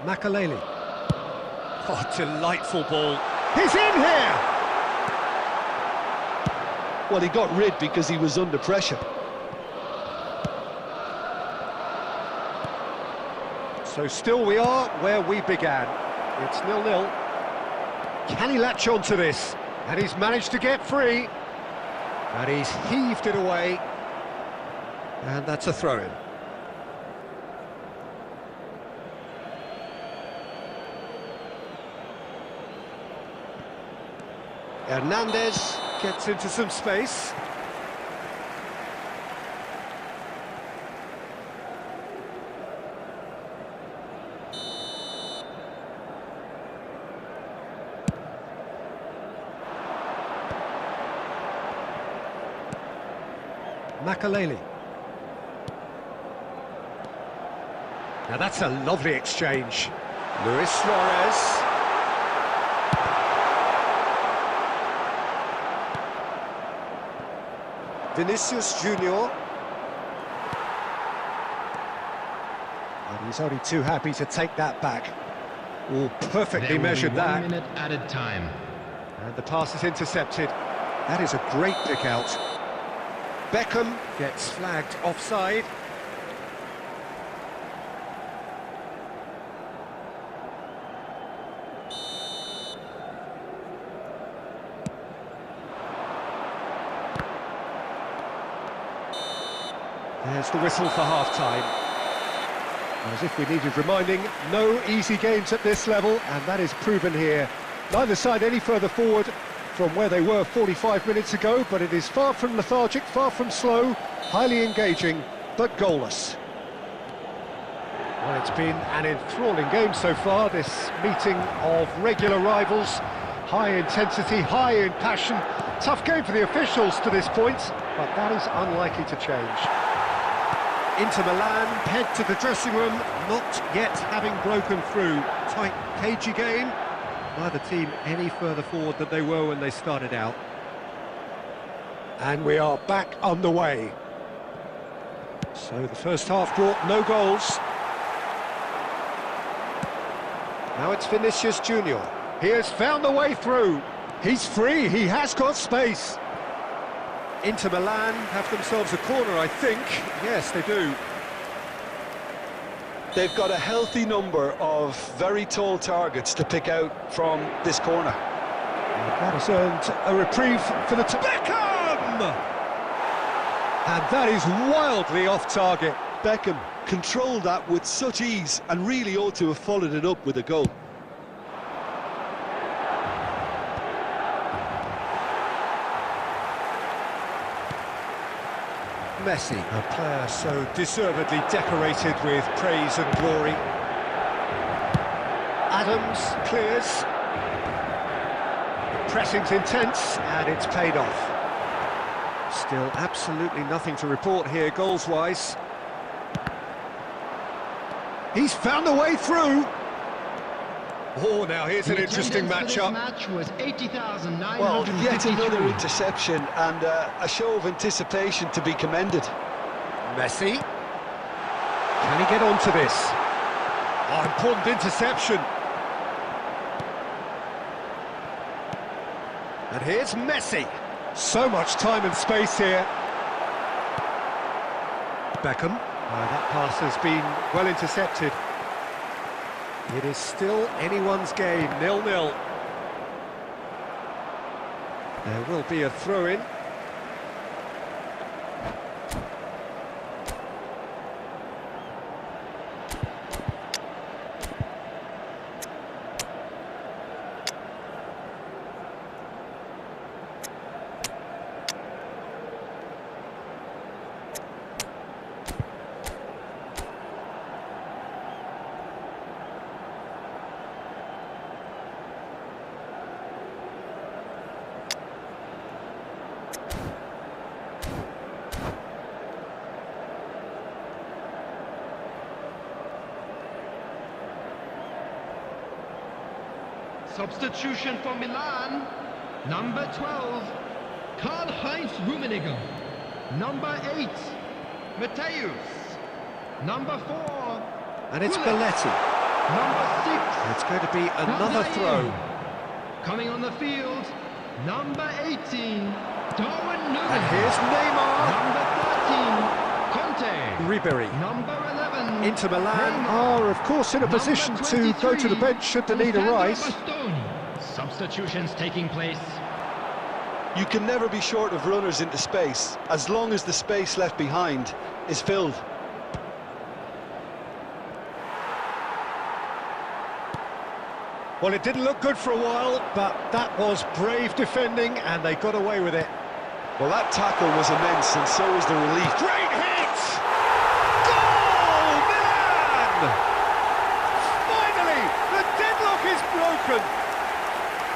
Makaleli. Oh, delightful ball. He's in here! Well, he got rid because he was under pressure. So still we are where we began. It's 0-0. Can he latch on to this? And he's managed to get free. And he's heaved it away. And that's a throw-in. Hernandez gets into some space. Makaleli. Now that's a lovely exchange. Luis Suarez. Vinicius Junior. And he's only too happy to take that back. Oh, perfectly measured that. 1 minute added time. And the pass is intercepted. That is a great pick out. Beckham gets flagged offside. There's the whistle for half-time. As if we needed reminding, no easy games at this level, and that is proven here. Neither side any further forward from where they were 45 minutes ago, but it is far from lethargic, far from slow, highly engaging, but goalless. Well, it's been an enthralling game so far, this meeting of regular rivals. High intensity, high in passion. Tough game for the officials to this point, but that is unlikely to change. Inter Milan head to the dressing room, not yet having broken through. Tight, cagey game. Neither team any further forward than they were when they started out. And we are back underway. So the first half brought no goals. Now it's Vinicius Junior. He has found the way through. He's free, he has got space. Inter Milan have themselves a corner, I think. Yes, they do. They've got a healthy number of very tall targets to pick out from this corner. That has earned a reprieve for the... Beckham! And that is wildly off target. Beckham controlled that with such ease and really ought to have followed it up with a goal. Messi, a player so deservedly decorated with praise and glory. Adams clears. Pressing's intense, and it's paid off. Still absolutely nothing to report here, goals-wise. He's found a way through. Oh, now here's an interesting matchup. Match was 80,952. Well, yet another interception and a show of anticipation to be commended. Messi. Can he get onto this? Oh, important interception. And here's Messi. So much time and space here. Beckham. That pass has been well intercepted. It is still anyone's game, 0-0. There will be a throw-in. Substitution for Milan, number 12, Karl-Heinz Rummenigge. Number 8, Matthäus. Number 4, And it's Gullit. Belletti. Number 6, It's going to be another throw. coming on the field, number 18, Darwin Núñez. And here's Neymar. Number 13, Conte. Ribery. Number 11, Inter Milan Neymar. are, of course, in a Number position to go to the bench should the need Alessandro arise. Bastoni. Substitutions taking place. You can never be short of runners into space, as long as the space left behind is filled. Well, it didn't look good for a while, but that was brave defending, and they got away with it. Well, that tackle was immense, and so was the relief. Great hit! Goal, Milan! Finally, the deadlock is broken.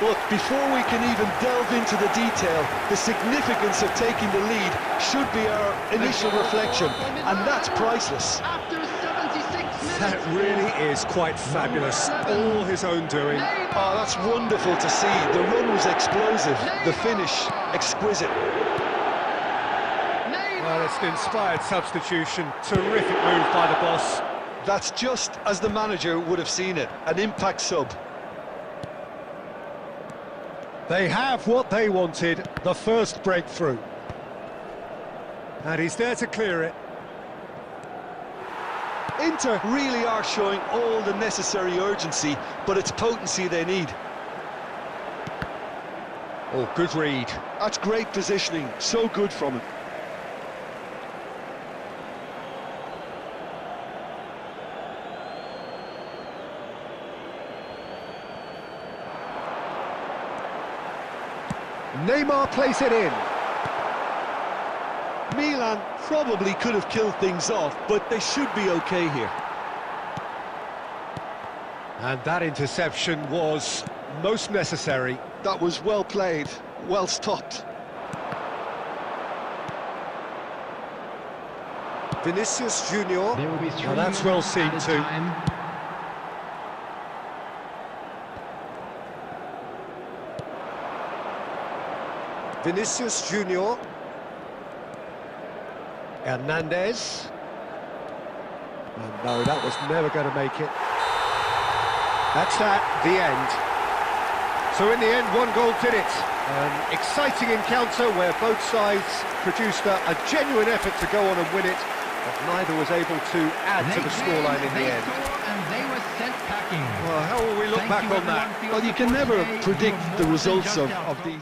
Look, before we can even delve into the detail, the significance of taking the lead should be our initial reflection, and that's priceless. After 76 minutes. That really is quite fabulous. All his own doing. Oh, that's wonderful to see. The run was explosive, the finish exquisite. Well, it's an inspired substitution. Terrific move by the boss. That's just as the manager would have seen it, an impact sub. They have what they wanted, the first breakthrough. And he's there to clear it. Inter really are showing all the necessary urgency, but it's potency they need. Oh, good read. That's great positioning, so good from him. Neymar plays it in. Milan probably could have killed things off, but they should be okay here. And that interception was most necessary. That was well played, well stopped. Vinicius Junior. There will be 3 that's well minutes seen added too. time. Vinicius Junior. Hernandez. And no, that was never going to make it. That's that, the end. So in the end, 1 goal did it. An exciting encounter where both sides produced a genuine effort to go on and win it, but neither was able to add to the scoreline in the end. And they were sent packing. Well, how will we look back on that? Well, you can never predict the results of these.